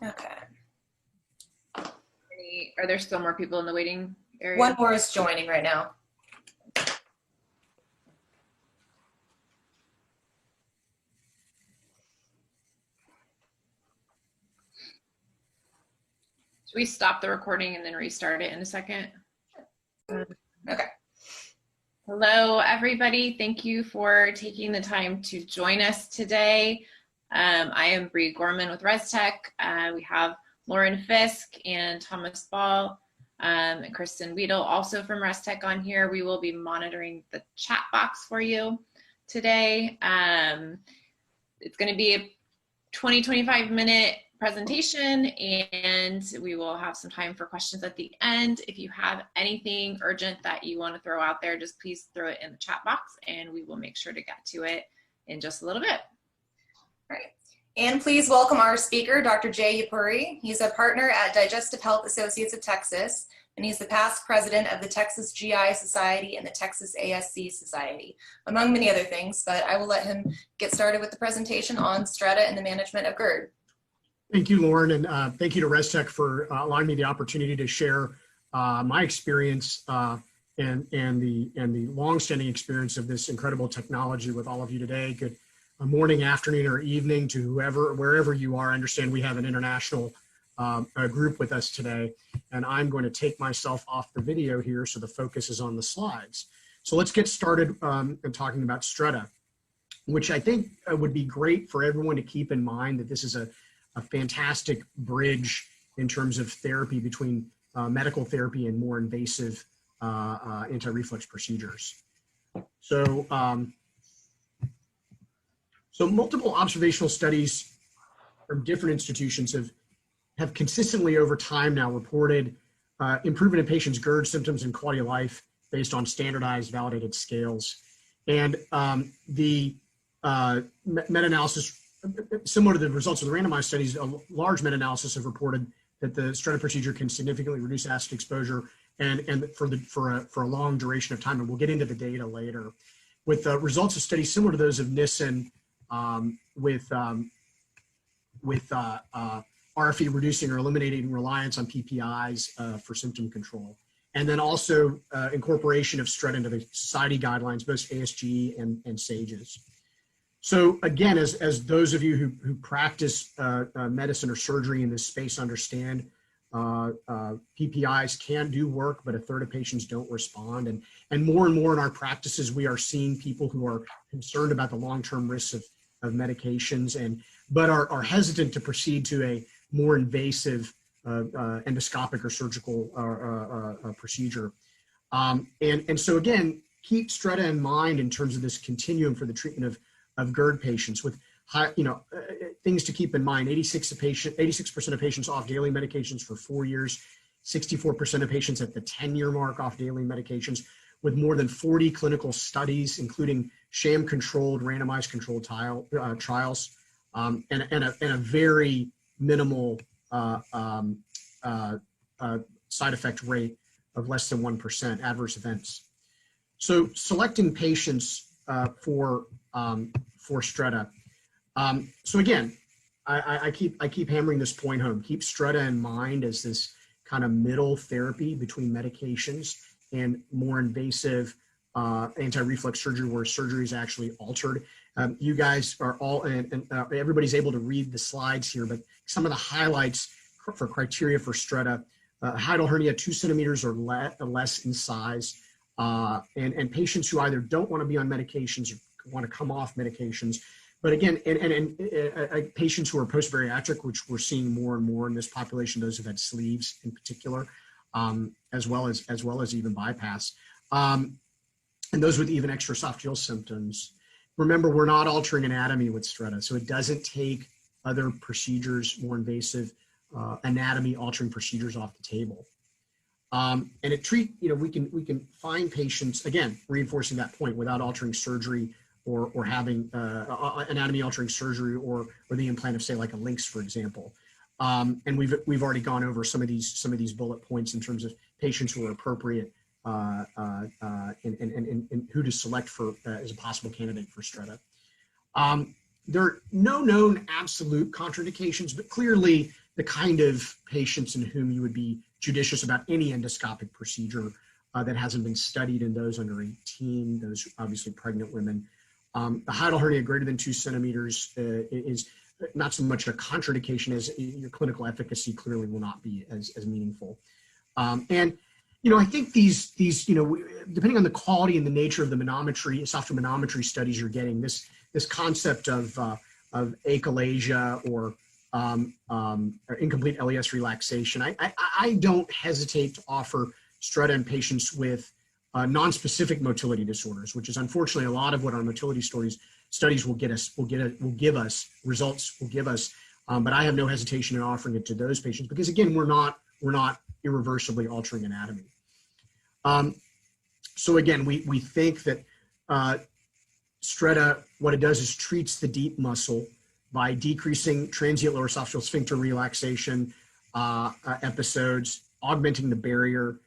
Okay. Are there still more people in the waiting area? One more is joining right now. Should we stop the recording and then restart it in a second? Okay. Hello, everybody. Thank you for taking the time to join us today. I am Bree Gorman with ResTech. We have Lauren Fisk and Thomas Ball and Kristen Weedle also from ResTech on here. We will be monitoring the chat box for you today. It's going to be a 20-25 minute presentation, and we will have some time for questions at the end. If you have anything urgent that you want to throw out there, just please throw it in the chat box and we will make sure to get to it in just a little bit. All right. And please welcome our speaker, Dr. Jay Yapuri. He's a partner at Digestive Health Associates of Texas, and he's the past president of the Texas GI Society and the Texas ASC Society, among many other things, but I will let him get started with the presentation on Stretta and the management of GERD. Thank you, Lauren, and thank you to ResTech for allowing me the opportunity to share my experience and the long-standing experience of this incredible technology with all of you today. Good morning, afternoon, or evening to wherever you are. I understand we have an international group with us today, and I'm going to take myself off the video here so the focus is on the slides. So let's get started talking about Stretta, which I think would be great for everyone to keep in mind that this is a fantastic bridge in terms of therapy between medical therapy and more invasive anti-reflux procedures. So, so multiple observational studies from different institutions have consistently over time now reported improvement in patients' GERD symptoms and quality of life based on standardized, validated scales. And the meta-analysis, similar to the results of the randomized studies, a large meta-analysis have reported that the Stretta procedure can significantly reduce acid exposure and for a long duration of time. And we'll get into the data later. With the results of studies similar to those of Nissen with RFE reducing or eliminating reliance on PPIs for symptom control. And then also incorporation of Stretta into the society guidelines, both ASG and SAGES. So again, as those of you who practice medicine or surgery in this space understand, PPIs can do work, but a third of patients don't respond. And more in our practices, we are seeing people who are concerned about the long-term risks of medications but are hesitant to proceed to a more invasive endoscopic or surgical procedure. And so again, keep Stretta in mind in terms of this continuum for the treatment of GERD patients with high, things to keep in mind. 86% of patients off daily medications for 4 years, 64% of patients at the 10-year mark off daily medications, with more than 40 clinical studies, including sham-controlled, randomized controlled trials, and a very minimal side effect rate of less than 1% adverse events. So selecting patients for Stretta. So again, I keep hammering this point home. Keep Stretta in mind as this kind of middle therapy between medications and more invasive anti-reflux surgery where surgery is actually altered. You guys are all, and everybody's able to read the slides here, but some of the highlights for criteria for Stretta: hiatal hernia 2 centimeters or less in size, and patients who either don't want to be on medications or want to come off medications. But again, and patients who are post-bariatric, which we're seeing more and more in this population, those who've had sleeves in particular, as well as even bypass, and those with even extraesophageal symptoms. Remember, we're not altering anatomy with Stretta, so it doesn't take other procedures, more invasive anatomy-altering procedures off the table. And we can find patients, again, reinforcing that point, without altering surgery or having anatomy-altering surgery or the implant of, say, like a lynx, for example. And we've already gone over some of these bullet points in terms of patients who are appropriate and who to select for as a possible candidate for Stretta. There are no known absolute contraindications, but clearly the kind of patients in whom you would be judicious about any endoscopic procedure that hasn't been studied in those under 18, those obviously pregnant women. The hiatal hernia greater than 2 centimeters is not so much a contraindication as your clinical efficacy clearly will not be as meaningful. And I think these depending on the quality and the nature of the manometry, esophageal manometry studies you're getting, this concept of achalasia or incomplete LES relaxation, I don't hesitate to offer Stretta in patients with non-specific motility disorders, which is unfortunately a lot of what our motility studies will give us, but I have no hesitation in offering it to those patients because again, we're not irreversibly altering anatomy. So again, we think that Stretta, what it does is treats the deep muscle by decreasing transient lower esophageal sphincter relaxation episodes, augmenting the barrier,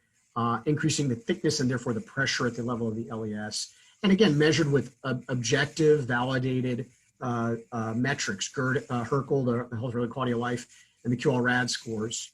increasing the thickness and therefore the pressure at the level of the LES. And again, measured with objective, validated metrics, GERD, HERCL, the health-related quality of life, and the QL-RAD scores.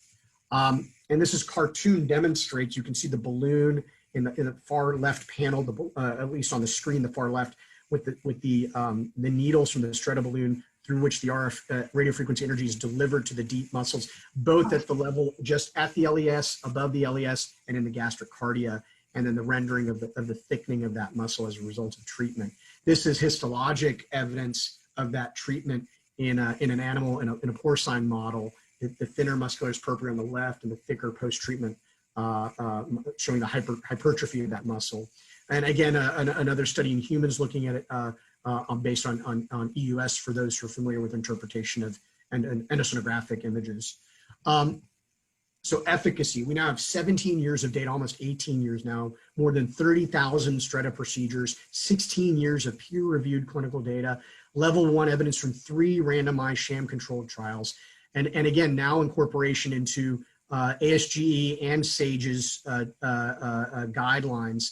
And this is cartoon demonstrates, you can see the balloon in the far left panel, at least on the screen, the far left, with the needles from the Stretta balloon through which the RF radiofrequency energy is delivered to the deep muscles, both at the level just at the LES, above the LES, and in the gastric cardia, and then the rendering of the thickening of that muscle as a result of treatment. This is histologic evidence of that treatment in an animal, in a porcine model, the thinner muscularis propria on the left and the thicker post-treatment showing the hypertrophy of that muscle. And again, another study in humans looking at it based on EUS for those who are familiar with interpretation of endosonographic images. So efficacy, we now have 17 years of data, almost 18 years now, more than 30,000 Stretta procedures, 16 years of peer-reviewed clinical data, level 1 evidence from 3 randomized sham-controlled trials, and again, now incorporation into ASGE and SAGE's guidelines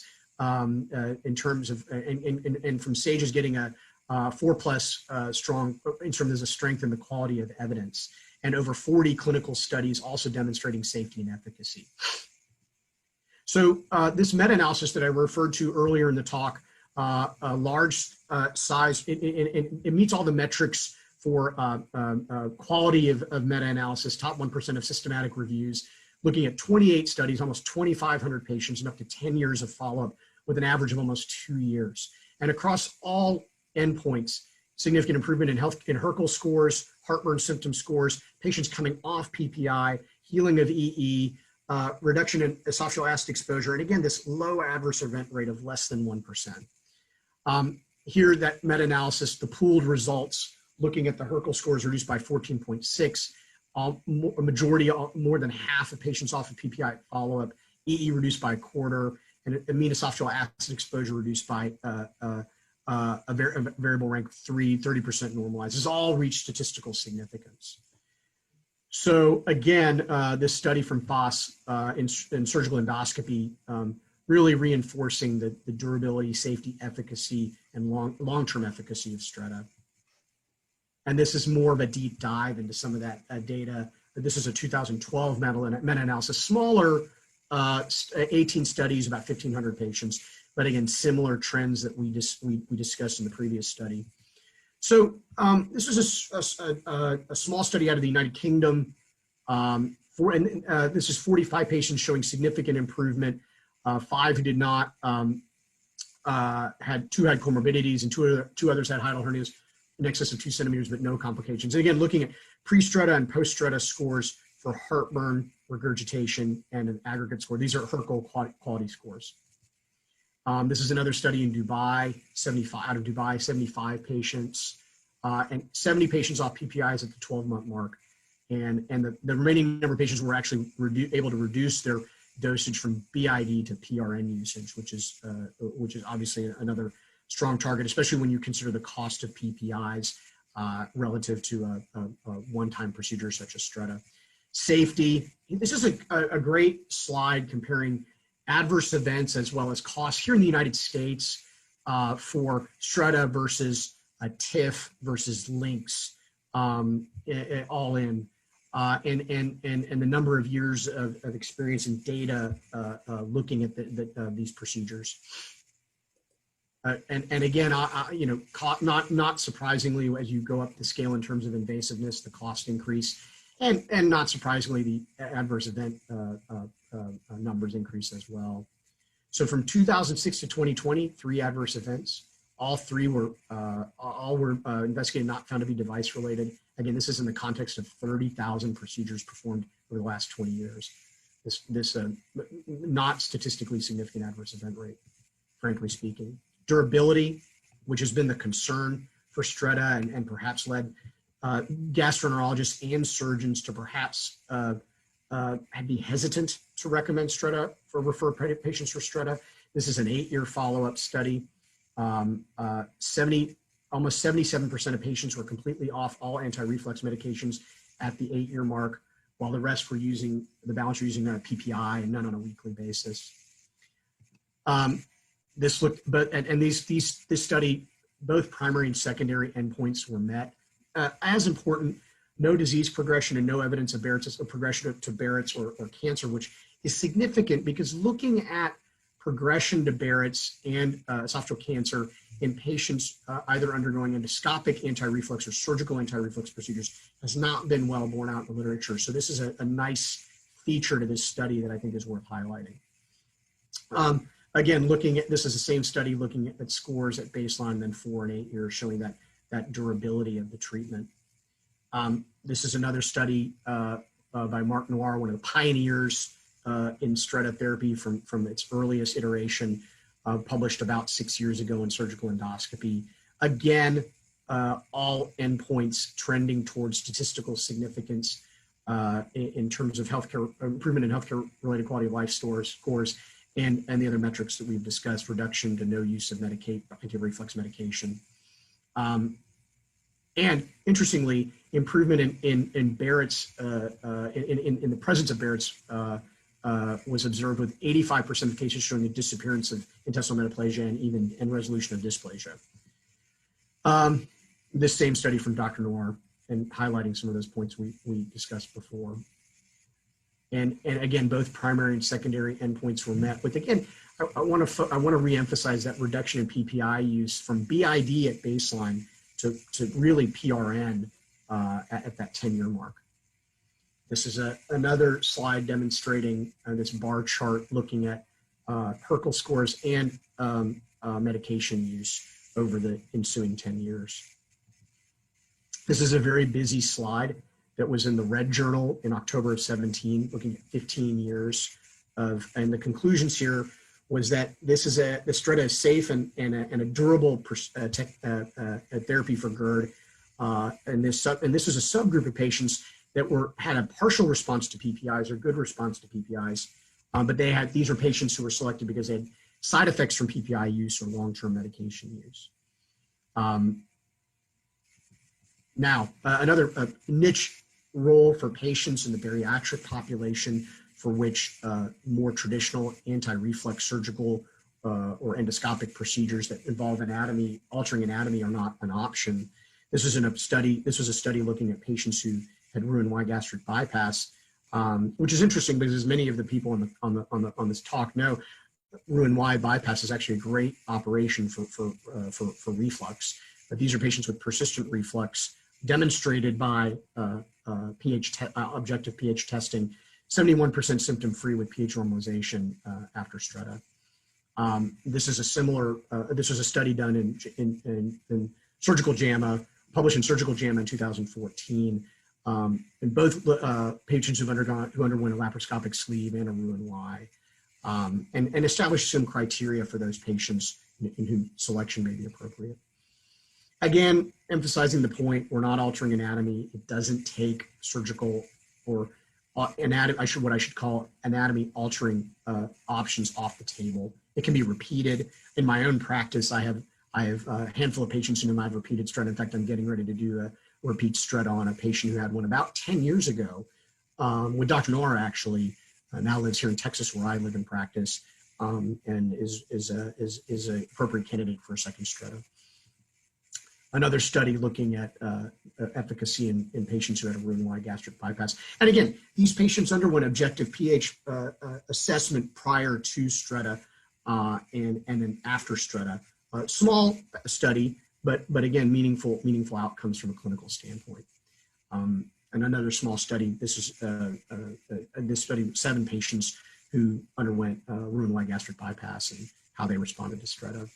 in terms of, and from SAGE's getting a 4+ strong, in terms of the strength and the quality of evidence, and over 40 clinical studies also demonstrating safety and efficacy. So this meta-analysis that I referred to earlier in the talk, a large size, it meets all the metrics for quality of meta-analysis, top 1% of systematic reviews, looking at 28 studies, almost 2,500 patients, and up to 10 years of follow-up with an average of almost 2 years. And across all endpoints, significant improvement in HERCL scores, heartburn symptom scores, patients coming off PPI, healing of EE, reduction in esophageal acid exposure, and again, this low adverse event rate of less than 1%. Here, that meta-analysis, the pooled results, looking at the HERCL scores reduced by 14.6, a majority, more than half of patients off of PPI follow-up, EE reduced by a quarter, and a mean esophageal acid exposure reduced by a variable rank 3, 30% normalized. This all reached statistical significance. So again, this study from FOSS in surgical endoscopy really reinforcing the durability, safety, efficacy, and long-term efficacy of Stretta. And this is more of a deep dive into some of that data. This is a 2012 meta-analysis, smaller 18 studies, about 1,500 patients, but again, similar trends that we discussed in the previous study. So this is a small study out of the United Kingdom. This is 45 patients showing significant improvement, 5 who did not, 2 had comorbidities, and two others had hiatal hernias in excess of 2 centimeters, but no complications. And again, looking at pre-Stretta and post-Stretta scores for heartburn, regurgitation, and an aggregate score. These are HERCL quality scores. This is another study in Dubai, 75 patients, and 70 patients off PPIs at the 12-month mark. And the remaining number of patients were actually able to reduce their dosage from BID to PRN usage, which is obviously another strong target, especially when you consider the cost of PPIs relative to a one-time procedure such as Stretta. Safety, this is a great slide comparing adverse events as well as costs here in the United States for Stretta versus a TIF versus LINX all in. and the number of years of experience and data looking at these procedures. And again, not surprisingly, as you go up the scale in terms of invasiveness, the cost increase, and not surprisingly, the adverse event numbers increase as well. So from 2006 to 2020, 3 adverse events. All were investigated, not found to be device related. Again, this is in the context of 30,000 procedures performed over the last 20 years. This not statistically significant adverse event rate, frankly speaking. Durability, which has been the concern for Stretta and perhaps led gastroenterologists and surgeons to perhaps be hesitant to recommend Stretta or refer patients for Stretta. This is an 8-year follow-up study. Almost 77% of patients were completely off all anti-reflux medications at the 8-year mark, while the rest were using, the balance were using PPI and none on a weekly basis. This study, both primary and secondary endpoints were met. As important, no disease progression and no evidence of Barrett's or progression to Barrett's or cancer, which is significant because looking at progression to Barrett's and esophageal cancer in patients either undergoing endoscopic anti-reflux or surgical anti-reflux procedures has not been well borne out in the literature. So this is a nice feature to this study that I think is worth highlighting. Again, this is the same study looking at scores at baseline, then 4 and 8 years, showing that durability of the treatment. This is another study by Mark Noir, one of the pioneers in Stretta therapy from its earliest iteration, published about 6 years ago in surgical endoscopy. Again, all endpoints trending towards statistical significance in terms of healthcare improvement in healthcare-related quality of life scores, and the other metrics that we've discussed: reduction to no use of anti-reflux medication. And interestingly, improvement in Barrett's, in the presence of Barrett's was observed with 85% of cases showing the disappearance of intestinal metaplasia and resolution of dysplasia. This same study from Dr. Noir, and highlighting some of those points we discussed before. And again, both primary and secondary endpoints were met. But again, I want to reemphasize that reduction in PPI use from BID at baseline to really PRN at that 10-year mark. This is another slide demonstrating this bar chart looking at Herkel scores and medication use over the ensuing 10 years. This is a very busy slide that was in the Red Journal in October of 17, looking at 15 years of, and the conclusions here was that the Stretta is safe and a durable therapy for GERD. And this is a subgroup of patients that had a partial response to PPIs or good response to PPIs, but these are patients who were selected because they had side effects from PPI use or long-term medication use. Now, another niche role for patients in the bariatric population, for which more traditional anti-reflux surgical or endoscopic procedures that involve altering anatomy are not an option. This was a study looking at patients who had Roux-en-Y gastric bypass, which is interesting because, as many of the people on this talk know, Roux-en-Y bypass is actually a great operation for reflux. But these are patients with persistent reflux, demonstrated by objective pH testing, 71% symptom-free with pH normalization after Stretta. This is this was a study done in Surgical JAMA, published in Surgical JAMA in 2014. And both patients who underwent a laparoscopic sleeve and a Roux-en-Y, and established some criteria for those patients in whom selection may be appropriate. Again, emphasizing the point, we're not altering anatomy. It doesn't take surgical or what I should call anatomy altering options off the table. It can be repeated. In my own practice, I have a handful of patients in whom I've repeated Stretta. In fact, I'm getting ready to do a repeat Stretta on a patient who had one about 10 years ago with Dr. Noir, actually, now lives here in Texas where I live in practice, and is an appropriate candidate for a second Stretta. another study looking at efficacy in patients who had a room-wide gastric bypass. And again, these patients underwent objective pH assessment prior to Stretta and then after Stretta. Small study, but again, meaningful outcomes from a clinical standpoint. And another small study. This is this study with 7 patients who underwent room-wide gastric bypass and how they responded to Stretta.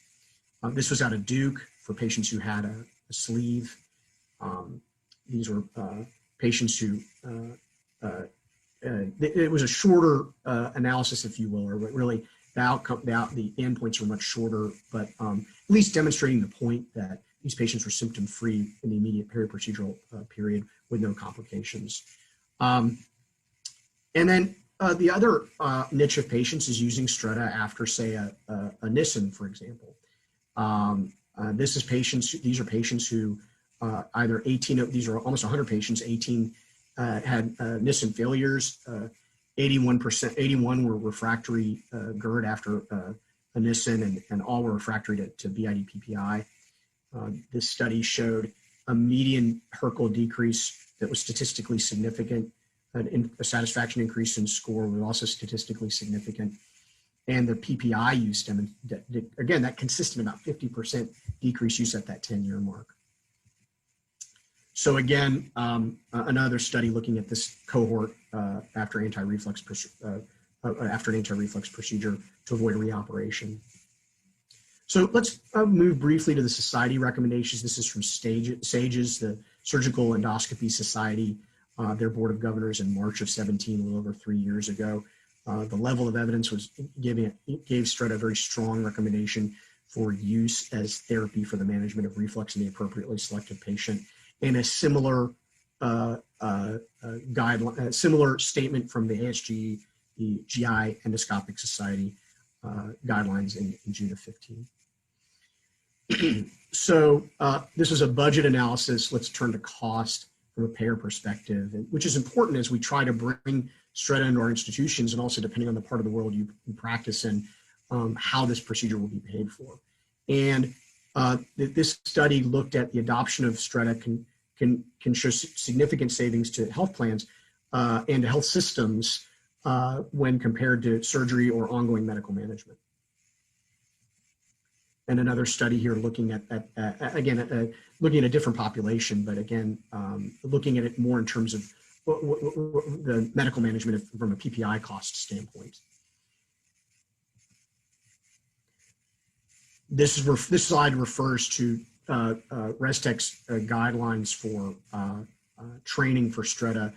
This was out of Duke for patients who had a sleeve. These were patients who, it was a shorter analysis, if you will, or really the outcome, the endpoints were much shorter, but at least demonstrating the point that these patients were symptom-free in the immediate periprocedural period with no complications. And then the other niche of patients is using Stretta after, say, a Nissen, for example. These are patients who either 18, these are almost 100 patients, 18 had Nissen failures, 81 were refractory GERD after a Nissen, and all were refractory to BID PPI. This study showed a median Herkel decrease that was statistically significant. A satisfaction increase in score was also statistically significant. And the PPI use, again, that consistent about 50% decrease use at that 10-year mark. So again, another study looking at this cohort after an anti-reflux procedure to avoid reoperation. So let's move briefly to the society recommendations. This is from SAGES, the Surgical Endoscopy Society, their board of governors in March of 17, a little over 3 years ago. The level of evidence gave Stretta a very strong recommendation for use as therapy for the management of reflux in the appropriately selected patient, and a similar guideline, similar statement from the ASG, the GI Endoscopic Society guidelines in June of 15. So this is a budget analysis. Let's turn to cost from a payer perspective, which is important as we try to bring Stretta into our institutions, and also depending on the part of the world you practice in, how this procedure will be paid for. And this study looked at the adoption of Stretta can show significant savings to health plans and to health systems when compared to surgery or ongoing medical management. And another study here looking at looking at a different population, but again, looking at it more in terms of the medical management from a PPI cost standpoint. This slide refers to ResTech's guidelines for training for Stretta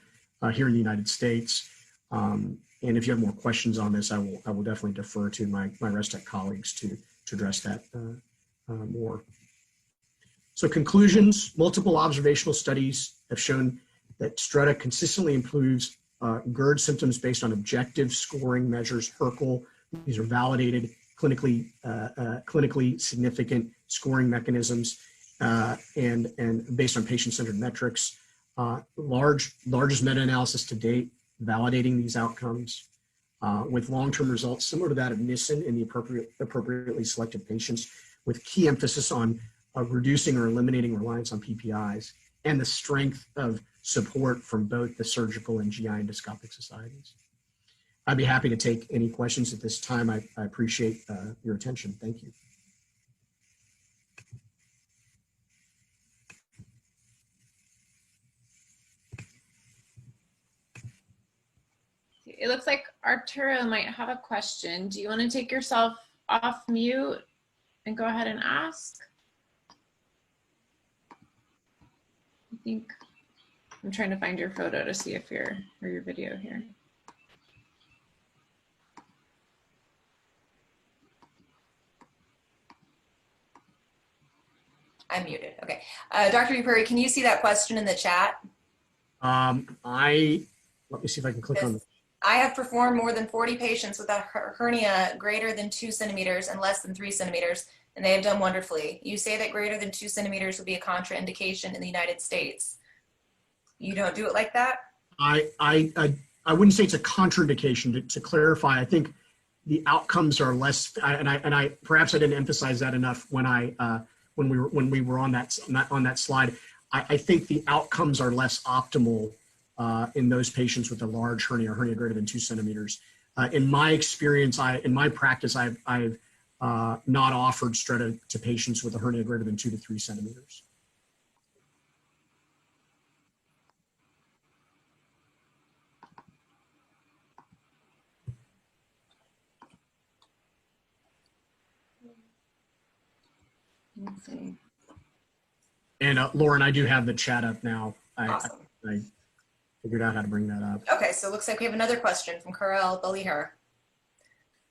here in the United States. And if you have more questions on this, I will definitely defer to my ResTech colleagues to address that more. So conclusions: multiple observational studies have shown that Stretta consistently improves GERD symptoms based on objective scoring measures, Herkel. These are validated, clinically significant scoring mechanisms, and based on patient-centered metrics. Largest meta-analysis to date validating these outcomes, with long-term results similar to that of Nissen in the appropriately selected patients, with key emphasis on reducing or eliminating reliance on PPIs, and the strength of support from both the surgical and GI endoscopic societies. I'd be happy to take any questions at this time. I appreciate your attention. Thank you. It looks like Arturo might have a question. Do you want to take yourself off mute and go ahead and ask? I think I'm trying to find your photo to see if or your video here. I'm muted. Okay. Dr. Yupuri, can you see that question in the chat? Let me see if I can click on the. I have performed more than 40 patients with a hernia greater than 2 centimeters and less than 3 centimeters, and they have done wonderfully. You say that greater than 2 centimeters would be a contraindication in the United States. You don't do it like that? I wouldn't say it's a contraindication. To clarify, I think the outcomes are less, and I perhaps I didn't emphasize that enough when I when we were on that slide, I think the outcomes are less optimal in those patients with a large hernia or hernia greater than 2 centimeters. In my experience, in my practice, I've not offered Stretta to patients with a hernia greater than 2 to 3 centimeters. Let's see. And Lauren, I do have the chat up now. Awesome. I figured out how to bring that up. Okay, so it looks like we have another question from Karel Balihar.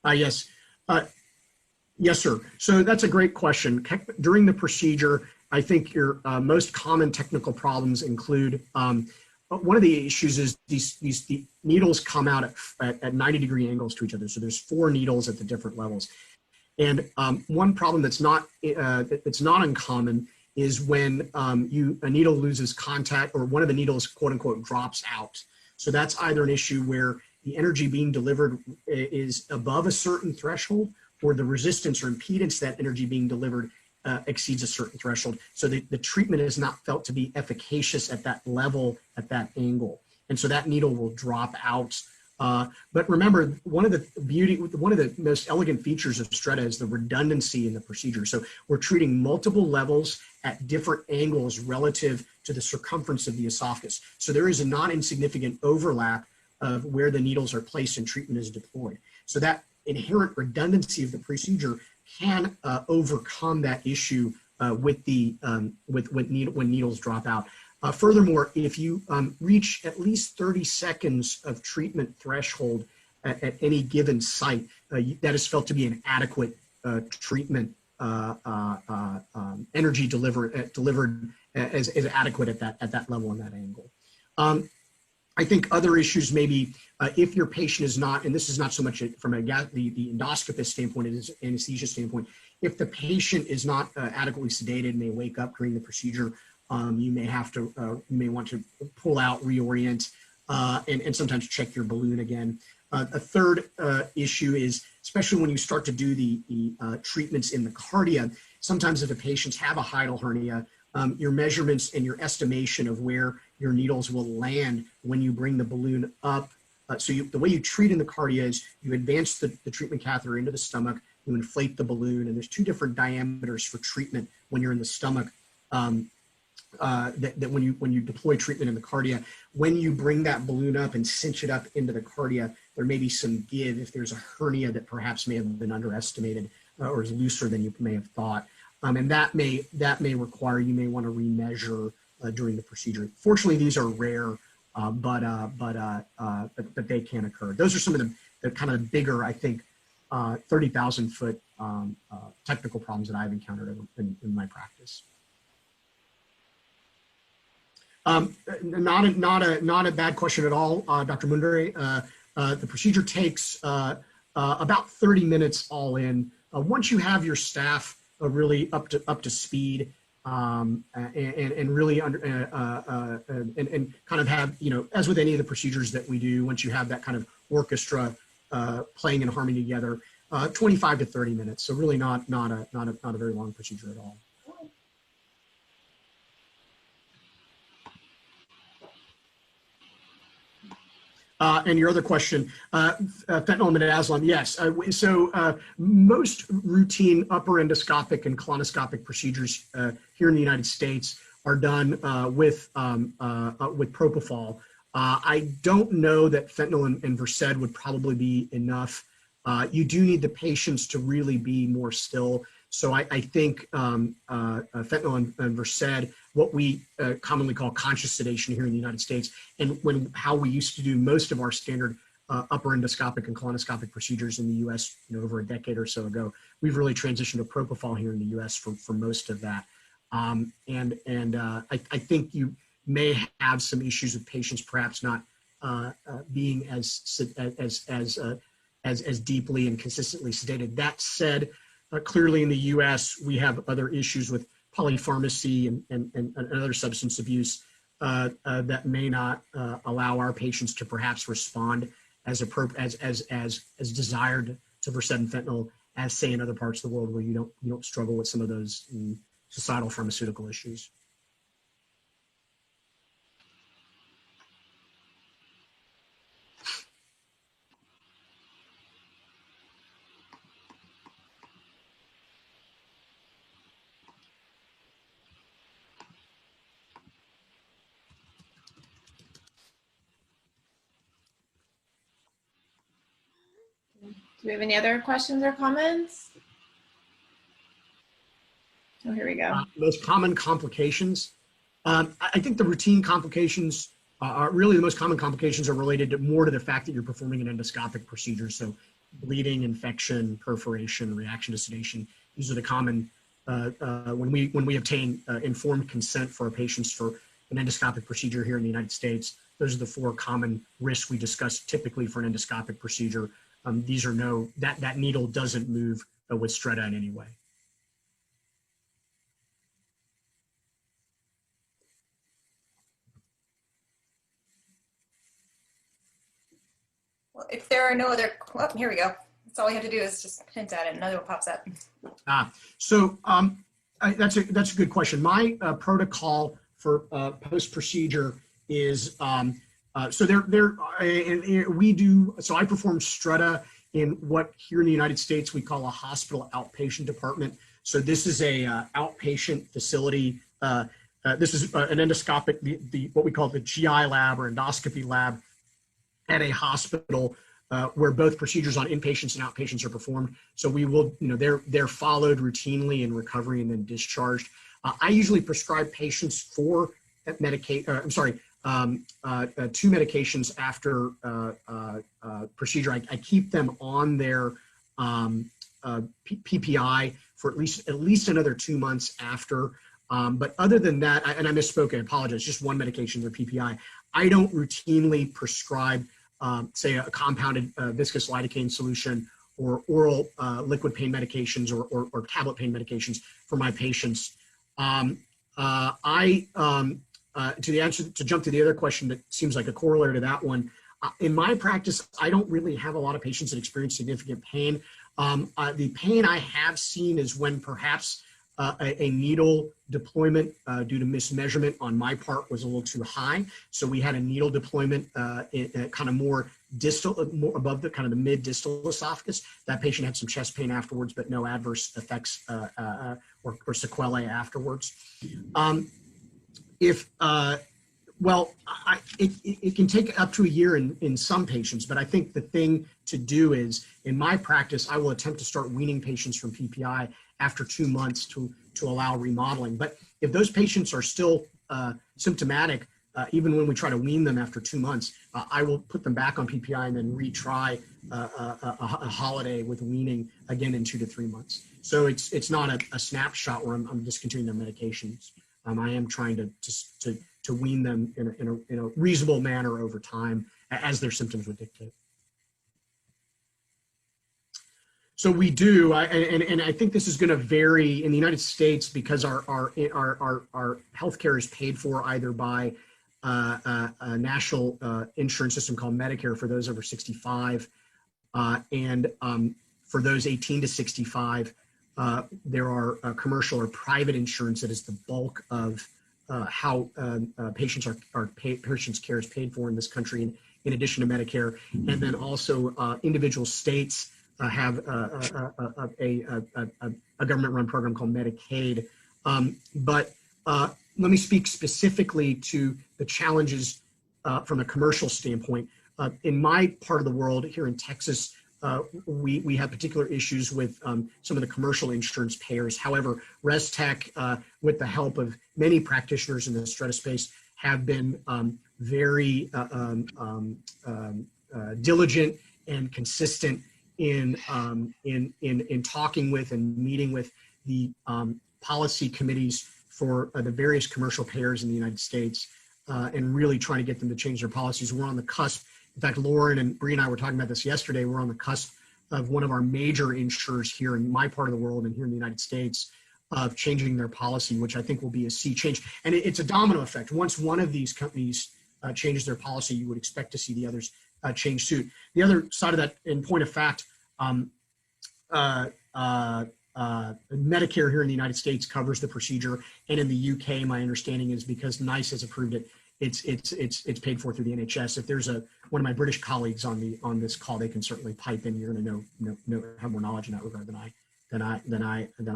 Yes. Yes, sir. So that's a great question. During the procedure, I think your most common technical problems include, one of the issues is the needles come out at 90-degree angles to each other. So there's 4 needles at the different levels. And one problem that's not uncommon is when a needle loses contact, or one of the needles, quote unquote, drops out. So that's either an issue where the energy being delivered is above a certain threshold, or the resistance or impedance to that energy being delivered exceeds a certain threshold. So the treatment is not felt to be efficacious at that level, at that angle. And so that needle will drop out. But remember, one of the most elegant features of Stretta is the redundancy in the procedure. So we're treating multiple levels at different angles relative to the circumference of the esophagus. So there is a not insignificant overlap of where the needles are placed and treatment is deployed. So that inherent redundancy of the procedure can overcome that issue when needles drop out. Furthermore, if you reach at least 30 seconds of treatment threshold at any given site, that is felt to be an adequate treatment energy delivered as adequate at that level and that angle. I think other issues may be if your patient is not, and this is not so much from the endoscopist standpoint, it is anesthesia standpoint, if the patient is not adequately sedated and they wake up during the procedure, you may want to pull out, reorient, and sometimes check your balloon again. A third issue is, especially when you start to do the treatments in the cardia, sometimes if the patients have a hiatal hernia, your measurements and your estimation of where your needles will land when you bring the balloon up. So the way you treat in the cardia is you advance the treatment catheter into the stomach, you inflate the balloon, and there's 2 different diameters for treatment when you're in the stomach. That when you deploy treatment in the cardia, when you bring that balloon up and cinch it up into the cardia, there may be some give if there's a hernia that perhaps may have been underestimated or is looser than you may have thought. And that may require, you may want to remeasure during the procedure. Fortunately, these are rare, but they can occur. Those are some of the kind of bigger, I think, 30,000 foot technical problems that I've encountered in my practice. Not a bad question at all, Dr. Mundere. The procedure takes about 30 minutes all in. Once you have your staff really up to speed and really and kind of have, as with any of the procedures that we do, once you have that kind of orchestra playing in harmony together, 25 to 30 minutes. So really not a very long procedure at all. And your other question, fentanyl and midazolam, yes. So most routine upper endoscopic and colonoscopic procedures here in the United States are done with propofol. I don't know that fentanyl and Versed would probably be enough. You do need the patients to really be more still. So I think fentanyl and Versed, what we commonly call conscious sedation here in the United States, and how we used to do most of our standard upper endoscopic and colonoscopic procedures in the U.S. Over a decade or so ago, we've really transitioned to propofol here in the U.S. for most of that. I think you may have some issues with patients perhaps not being as deeply and consistently sedated. That said, clearly in the U.S., we have other issues with polypharmacy and other substance abuse that may not allow our patients to perhaps respond as desired to Versed and fentanyl as, say, in other parts of the world where you don't struggle with some of those societal pharmaceutical issues. Do we have any other questions or comments? Oh, here we go. Most common complications. I think the routine complications are really the most common complications are related more to the fact that you're performing an endoscopic procedure. So bleeding, infection, perforation, reaction to sedation. These are the common, when we obtain informed consent for our patients for an endoscopic procedure here in the United States, those are the 4 common risks we discuss typically for an endoscopic procedure. These are that needle doesn't move with Stretta in any way. Well, if there are no other, well, here we go. That's all we have to do is just hint at it. Another one pops up. That's a good question. My protocol for post-procedure is, so I perform Stretta in what here in the United States we call a hospital outpatient department. So this is a outpatient facility. This is an endoscopic, what we call the GI lab or endoscopy lab at a hospital where both procedures on inpatients and outpatients are performed. So we will, they're followed routinely in recovery and then discharged. I usually prescribe patients for two medications after procedure. I keep them on their PPI for at least another 2 months after. But other than that, and I misspoke, I apologize, just one medication, their PPI. I don't routinely prescribe, say, a compounded viscous lidocaine solution or oral liquid pain medications or tablet pain medications for my patients. To jump to the other question that seems like a corollary to that one, in my practice, I don't really have a lot of patients that experience significant pain. The pain I have seen is when perhaps a needle deployment due to mismeasurement on my part was a little too high. So we had a needle deployment kind of more distal, more above the kind of the mid-distal esophagus. That patient had some chest pain afterwards, but no adverse effects or sequelae afterwards. It can take up to a year in some patients, but I think the thing to do is, in my practice, I will attempt to start weaning patients from PPI after 2 months to allow remodeling. But if those patients are still symptomatic, even when we try to wean them after 2 months, I will put them back on PPI and then retry a holiday with weaning again in 2 to 3 months. So it's not a snapshot where I'm discontinuing their medications. I am trying to wean them in a reasonable manner over time as their symptoms would dictate. So we do, and I think this is going to vary in the United States because our healthcare is paid for either by a national insurance system called Medicare for those over 65, and for those 18 to 65, there are commercial or private insurance that is the bulk of how patients care is paid for in this country, in addition to Medicare, and then also individual states have a government-run program called Medicaid. But let me speak specifically to the challenges from a commercial standpoint. In my part of the world, here in Texas, we have particular issues with some of the commercial insurance payers. However, ResTech, with the help of many practitioners in the Stretta space, have been very diligent and consistent in talking with and meeting with the policy committees for the various commercial payers in the United States, and really trying to get them to change their policies. We're on the cusp. In fact, Lauren and Bree and I were talking about this yesterday. We're on the cusp of one of our major insurers here in my part of the world and here in the United States of changing their policy, which I think will be a sea change. And it's a domino effect. Once one of these companies changes their policy, you would expect to see the others change suit. The other side of that, in point of fact, Medicare here in the United States covers the procedure, and in the UK, my understanding is because NICE has approved it, it's paid for through the NHS. If there's one of my British colleagues on this call, they can certainly pipe in. You're going to have more knowledge in that regard than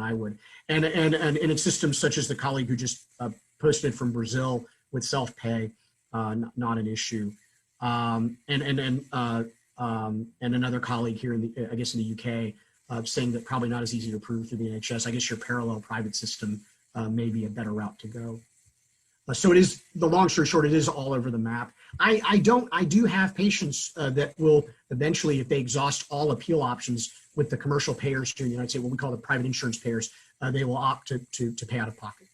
I would. And in systems such as the colleague who just posted from Brazil with self-pay, not an issue. And another colleague here in the UK saying that probably not as easy to approve through the NHS. I guess your parallel private system may be a better route to go. So it is, the long story short, it is all over the map. I do have patients that will eventually, if they exhaust all appeal options with the commercial payers here in the United States, what we call the private insurance payers, they will opt to pay out of pocket.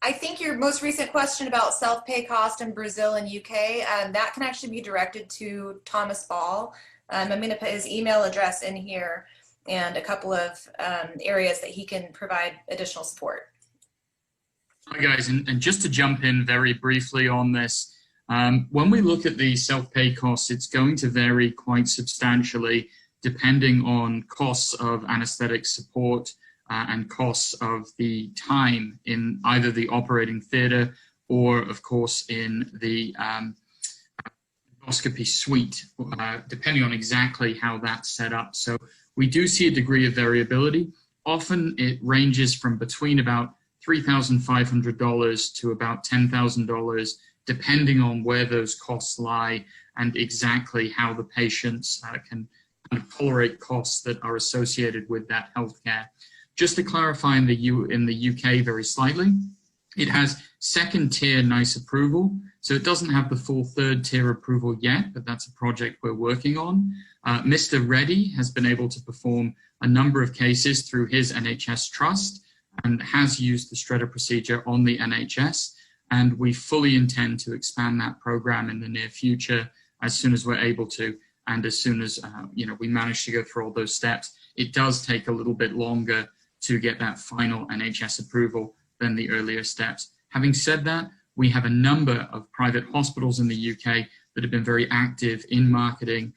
I think your most recent question about self-pay cost in Brazil and UK, that can actually be directed to Thomas Ball. I'm going to put his email address in here and a couple of areas that he can provide additional support. Hi guys, and just to jump in very briefly on this, when we look at the self-pay costs, it's going to vary quite substantially depending on costs of anesthetic support, and costs of the time in either the operating theater or, of course, in the endoscopy suite, depending on exactly how that's set up. So we do see a degree of variability. Often it ranges from between about $3,500 to about $10,000, depending on where those costs lie and exactly how the patients can kind of tolerate costs that are associated with that healthcare. Just to clarify in the UK very slightly, it has second tier NICE approval, so it doesn't have the full third tier approval yet, but that's a project we're working on. Mr. Reddy has been able to perform a number of cases through his NHS trust and has used the Stretta procedure on the NHS, and we fully intend to expand that program in the near future as soon as we're able to, and as soon as we manage to go through all those steps. It does take a little bit longer to get that final NHS approval than the earlier steps. Having said that, we have a number of private hospitals in the UK that have been very active in marketing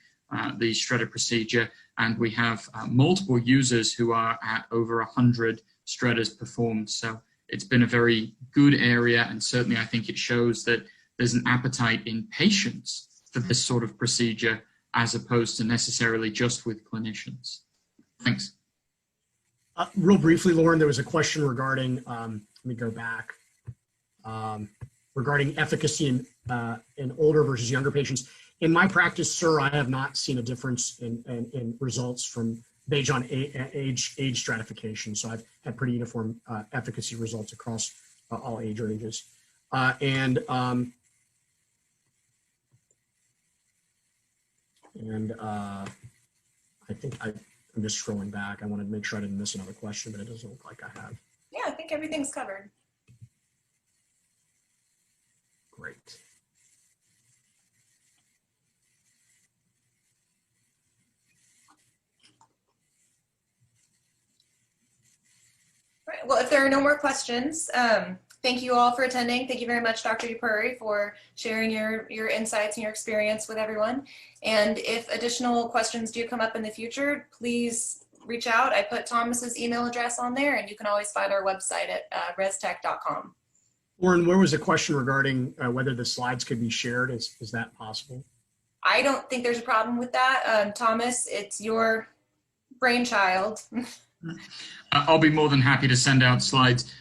the Stretta procedure, and we have multiple users who are at over 100 Strettas performed. So it's been a very good area, and certainly I think it shows that there's an appetite in patients for this sort of procedure as opposed to necessarily just with clinicians. Thanks. Real briefly, Lauren, there was a question regarding, let me go back, regarding efficacy in older versus younger patients. In my practice, sir, I have not seen a difference in results from based on age stratification. So I've had pretty uniform efficacy results across all age ranges. I think I'm just scrolling back. I wanted to make sure I didn't miss another question, but it doesn't look like I have. Yeah, I think everything's covered. Great. All right, well, if there are no more questions, thank you all for attending. Thank you very much, Dr. Dupuri, for sharing your insights and your experience with everyone. And if additional questions do come up in the future, please reach out. I put Thomas's email address on there, and you can always find our website at restech.com. Lauren, where was a question regarding whether the slides could be shared? Is that possible? I don't think there's a problem with that. Thomas, it's your brainchild. I'll be more than happy to send out slides.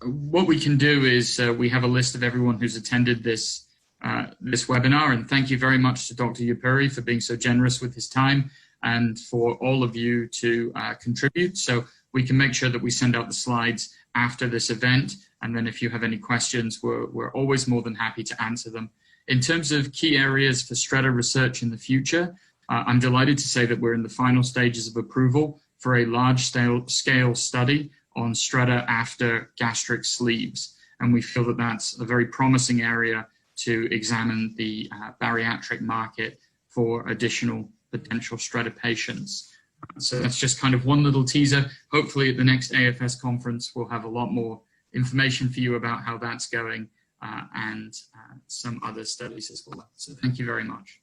What we can do is we have a list of everyone who's attended this webinar, and thank you very much to Dr. Dupuri for being so generous with his time and for all of you to contribute. So we can make sure that we send out the slides after this event, and then if you have any questions, we're always more than happy to answer them. In terms of key areas for Stretta research in the future, I'm delighted to say that we're in the final stages of approval for a large-scale study on Stretta after gastric sleeves. And we feel that that's a very promising area to examine the bariatric market for additional potential Stretta patients. So that's just kind of one little teaser. Hopefully at the next AFS conference, we'll have a lot more information for you about how that's going. and some other studies as well. So thank you very much.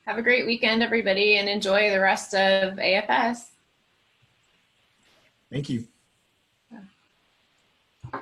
Have a great weekend, everybody, and enjoy the rest of AFS. Thank you. Yeah.